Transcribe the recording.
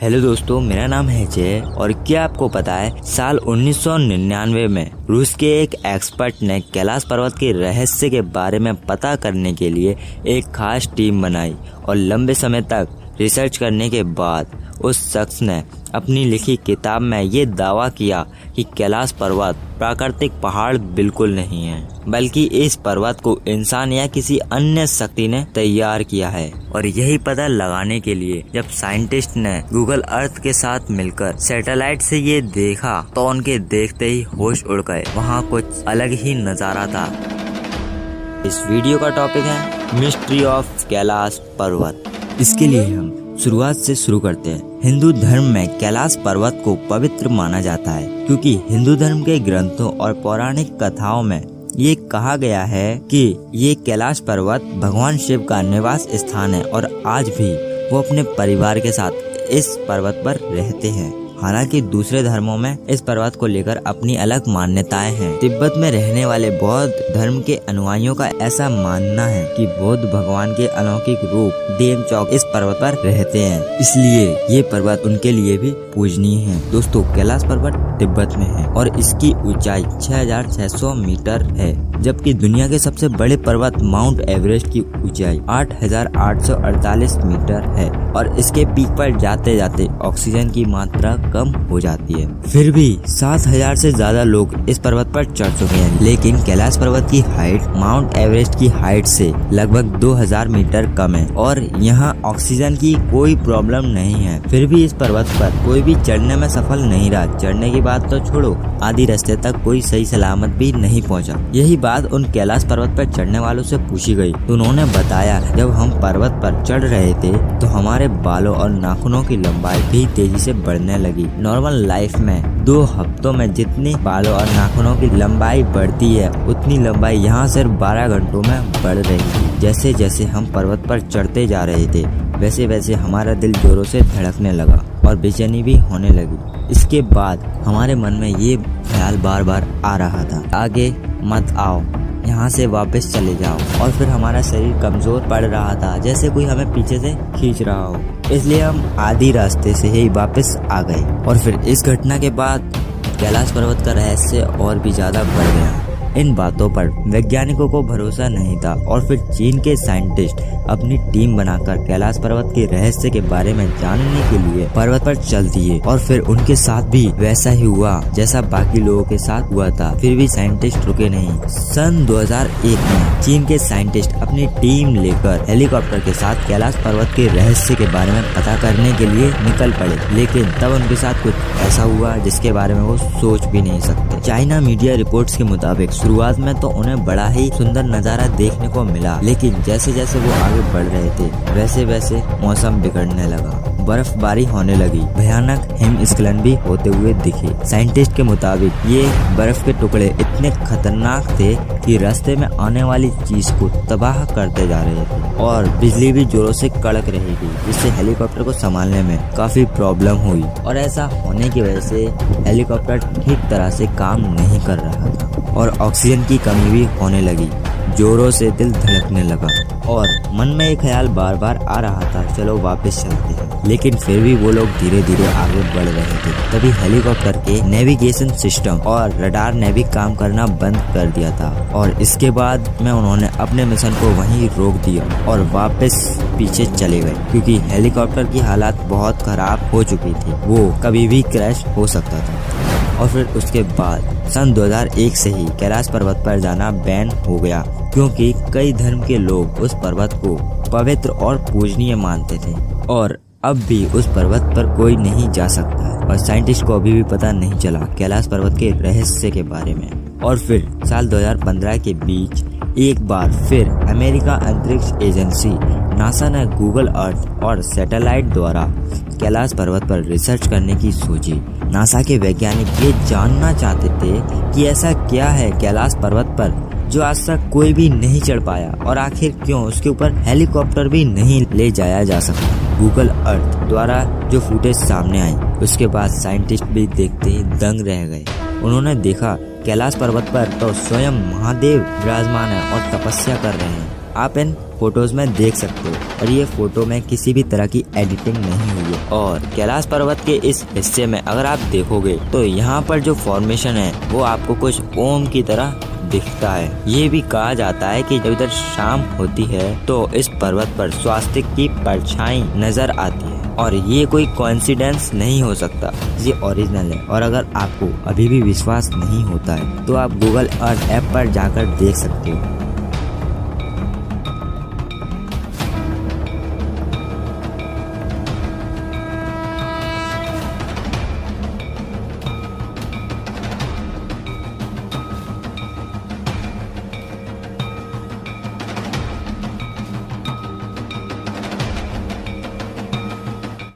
Hello दोस्तों, मेरा नाम है जय। और क्या आपको पता है साल 1999 में रूस के एक एक्सपर्ट ने कैलाश पर्वत के रहस्य के बारे में पता करने के लिए एक खास टीम बनाई और लंबे समय तक रिसर्च करने के बाद उस शख्स ने अपनी लिखी किताब में ये दावा किया कि कैलाश पर्वत प्राकृतिक पहाड़ बिल्कुल नहीं है, बल्कि इस पर्वत को इंसान या किसी अन्य शक्ति ने तैयार किया है। और यही पता लगाने के लिए जब साइंटिस्ट ने गूगल अर्थ के साथ मिलकर सैटेलाइट से ये देखा तो उनके देखते ही होश उड़ गए। वहाँ कुछ अलग ही नजारा था। इस वीडियो का टॉपिक है मिस्ट्री ऑफ कैलाश पर्वत। इसके लिए हम शुरुआत से शुरू करते हैं। हिंदू धर्म में कैलाश पर्वत को पवित्र माना जाता है क्योंकि हिंदू धर्म के ग्रंथों और पौराणिक कथाओं में ये कहा गया है कि ये कैलाश पर्वत भगवान शिव का निवास स्थान है और आज भी वो अपने परिवार के साथ इस पर्वत पर रहते हैं। हालांकि दूसरे धर्मों में इस पर्वत को लेकर अपनी अलग मान्यताएं हैं। तिब्बत में रहने वाले बौद्ध धर्म के अनुयायियों का ऐसा मानना है कि बौद्ध भगवान के अलौकिक रूप डेमचौक इस पर्वत पर रहते हैं, इसलिए ये पर्वत उनके लिए भी पूजनीय है। दोस्तों, कैलाश पर्वत तिब्बत में है और इसकी ऊंचाई 6600 मीटर है, जबकि दुनिया के सबसे बड़े पर्वत माउंट एवरेस्ट की ऊंचाई 8848 मीटर है और इसके पीक पर जाते जाते ऑक्सीजन की मात्रा कम हो जाती है। फिर भी 7000 से ज्यादा लोग इस पर्वत पर चढ़ चुके हैं, लेकिन कैलाश पर्वत की हाइट माउंट एवरेस्ट की हाइट से लगभग 2000 मीटर कम है और यहाँ ऑक्सीजन की कोई प्रॉब्लम नहीं है। फिर भी इस पर्वत पर कोई भी चढ़ने में सफल नहीं रहा। चढ़ने की बात तो छोड़ो, आधी रास्ते तक कोई सही सलामत भी नहीं पहुँचा। यही बात उन कैलाश पर्वत पर चढ़ने वालों से पूछी गई तो उन्होंने बताया, जब हम पर्वत पर चढ़ रहे थे तो हमारे बालों और नाखूनों की लंबाई भी तेजी से बढ़ने लगी। नॉर्मल लाइफ में 2 हफ्तों में जितनी बालों और नाखूनों की लंबाई बढ़ती है उतनी लंबाई यहाँ सिर्फ 12 घंटों में बढ़ रही थी। जैसे जैसे हम पर्वत पर चढ़ते जा रहे थे वैसे वैसे हमारा दिल जोरों से धड़कने लगा और बेचैनी भी होने लगी। इसके बाद हमारे मन में ये ख्याल बार बार आ रहा था, आगे मत आओ, यहाँ से वापस चले जाओ। और फिर हमारा शरीर कमजोर पड़ रहा था, जैसे कोई हमें पीछे से खींच रहा हो। इसलिए हम आधी रास्ते से ही वापस आ गए। और फिर इस घटना के बाद कैलाश पर्वत का रहस्य और भी ज्यादा बढ़ गया। इन बातों पर वैज्ञानिकों को भरोसा नहीं था और फिर चीन के साइंटिस्ट अपनी टीम बनाकर कैलाश पर्वत के रहस्य के बारे में जानने के लिए पर्वत पर चल दिए। और फिर उनके साथ भी वैसा ही हुआ जैसा बाकी लोगों के साथ हुआ था। फिर भी साइंटिस्ट रुके नहीं। सन 2001 में चीन के साइंटिस्ट अपनी टीम लेकर हेलीकॉप्टर के साथ कैलाश पर्वत के रहस्य के बारे में पता करने के लिए निकल पड़े, लेकिन तब उनके साथ कुछ ऐसा हुआ जिसके बारे में वो सोच भी नहीं सकते। चाइना मीडिया रिपोर्ट्स के मुताबिक शुरुआत में तो उन्हें बड़ा ही सुंदर नजारा देखने को मिला, लेकिन जैसे जैसे वो आगे बढ़ रहे थे वैसे वैसे मौसम बिगड़ने लगा। बर्फबारी होने लगी, भयानक हिमस्खलन भी होते हुए दिखे। साइंटिस्ट के मुताबिक ये बर्फ के टुकड़े इतने खतरनाक थे कि रास्ते में आने वाली चीज को तबाह करते जा रहे थे और बिजली भी जोरों से कड़क रही थी, जिससे हेलीकॉप्टर को संभालने में काफी प्रॉब्लम हुई। और ऐसा होने की वजह से हेलीकॉप्टर ठीक तरह से काम नहीं कर रहा था और ऑक्सीजन की कमी भी होने लगी। जोरों से दिल धड़कने लगा और मन में एक ख्याल बार बार आ रहा था, चलो वापस चलते हैं। लेकिन फिर भी वो लोग धीरे धीरे आगे बढ़ रहे थे। तभी हेलीकॉप्टर के नेविगेशन सिस्टम और रडार ने भी काम करना बंद कर दिया था और इसके बाद में उन्होंने अपने मिशन को वहीं रोक दिया और वापस पीछे चले गए, क्योंकि हेलीकॉप्टर की हालत बहुत खराब हो चुकी थी, वो कभी भी क्रैश हो सकता था। और फिर उसके बाद सन 2001 से ही कैलाश पर्वत पर जाना बैन हो गया, क्योंकि कई धर्म के लोग उस पर्वत को पवित्र और पूजनीय मानते थे और अब भी उस पर्वत पर कोई नहीं जा सकता है। और साइंटिस्ट को अभी भी पता नहीं चला कैलाश पर्वत के रहस्य के बारे में। और फिर साल 2015 के बीच एक बार फिर अमेरिका अंतरिक्ष एजेंसी नासा ने गूगल अर्थ और सैटेलाइट द्वारा कैलाश पर्वत पर रिसर्च करने की सोची। नासा के वैज्ञानिक ये जानना चाहते थे कि ऐसा क्या है कैलाश पर्वत पर जो आज तक कोई भी नहीं चढ़ पाया और आखिर क्यों उसके ऊपर हेलीकॉप्टर भी नहीं ले जाया जा सकता। गूगल अर्थ द्वारा जो फुटेज सामने आई उसके बाद साइंटिस्ट भी देखते ही दंग रह गए। उन्होंने देखा कैलाश पर्वत पर तो स्वयं महादेव विराजमान है और तपस्या कर रहे हैं। आप इन फोटोज में देख सकते हो और ये फोटो में किसी भी तरह की एडिटिंग नहीं हुई है। और कैलाश पर्वत के इस हिस्से में अगर आप देखोगे तो यहाँ पर जो फॉर्मेशन है वो आपको कुछ ओम की तरह दिखता है। ये भी कहा जाता है कि जब इधर शाम होती है तो इस पर्वत पर स्वास्तिक की परछाई नजर आती है और ये कोई कोइंसिडेंस नहीं हो सकता, ये ओरिजिनल है। और अगर आपको अभी भी विश्वास नहीं होता है तो आप गूगल अर्थ ऐप पर जाकर देख सकते हो।